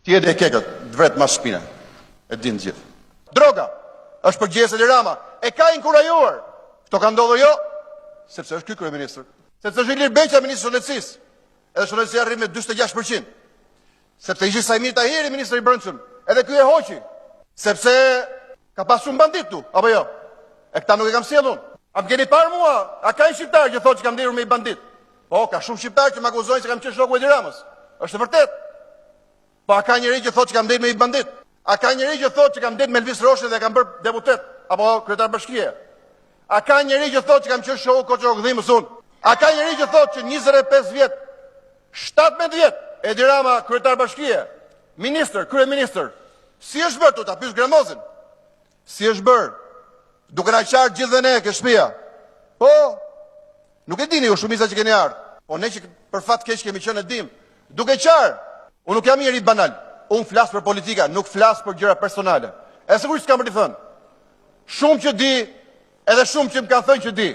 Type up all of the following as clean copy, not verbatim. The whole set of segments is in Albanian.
Ti e kekët, dvret mas shpina. E din gjithë. Droga është përgjegjës e Rama. E ka inkurajuar. Kto ka ndodhur jo? Sepse është ky kryeministër. Sepse është Ilir Beqa ministri i shëndetësisë. Edhe shëndetësia arrin me 46%. Sepse ishte Sajmir Tahiri ministri i brendshëm. Edhe ky e hoqi. Sepse ka pasur bandit tu, apo jo? E këta nuk e kam sjellur. A më keni parë mua? A ka një shqiptar që thotë që kam ndirur me i bandit? Po, ka shumë shqiptar që më akuzojnë se kam qenë shoku i Edi Ramës. Është e vërtet. Po a ka njëri që thotë që kam ndirur me i bandit? A ka njëri që thotë që kam ndirur me Elvis Roshi dhe kam bërë deputet apo kryetar bashkie? A ka njëri që thotë që kam qenë shoku Koçokdhimës unë? A ka njëri që thotë që 25 vjet, 17 vjet Edi Rama kryetar bashkie, ministër, kryeministër, si është bërë ta pyes Gramozin? Si është bërë? Duke na qartë gjithë dhe ne ke shtëpia. Po, nuk e dini ju shumica që keni ardhur. Po ne që për fat keq kemi qenë dim. Duke qartë, unë nuk jam njeri banal. Unë flas për politika, nuk flas për gjëra personale. E sigurisht s'kam për të thënë. Shumë që di, edhe shumë që më kanë thënë që di.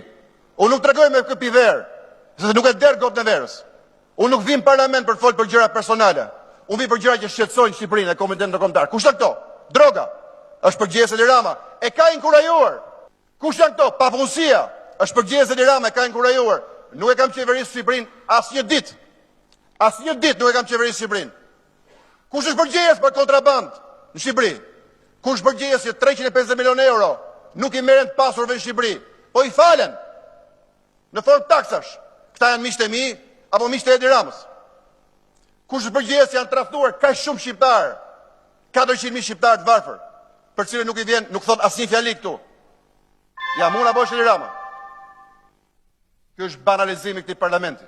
Unë nuk tregoj me këpi verë, sepse nuk e der gotë në verës. Unë nuk vim parlament për fol për gjëra personale. Unë vi për gjëra që shqetësojnë Shqipërinë e komunitetin ndërkombëtar. Kush janë këto? Droga. Është përgjegjës e Edi Rama. E ka inkurajuar. Kush janë këto? Papunësia. Është përgjegjës e Edi Rama, e ka inkurajuar. Nuk e kam qeverisë Shqipërinë asnjë ditë. Asnjë ditë nuk e kam qeverisë Shqipërinë. Kush është përgjegjës për kontrabandë në Shqipëri? Kush është përgjegjës që 350 milionë euro nuk i merren të pasurve në Shqipëri, po i falen në formë taksash? Këta janë miqtë e mi apo miqtë e Edi Ramës? Kush është përgjegjës që janë tradhtuar kaq shumë shqiptar, 400.000 shqiptar të varfër, për cilët nuk i vjen, nuk thon asnjë fjali këtu? Ja, unë apo është Edi Rama? Ky është banalizimi i këtij parlamenti.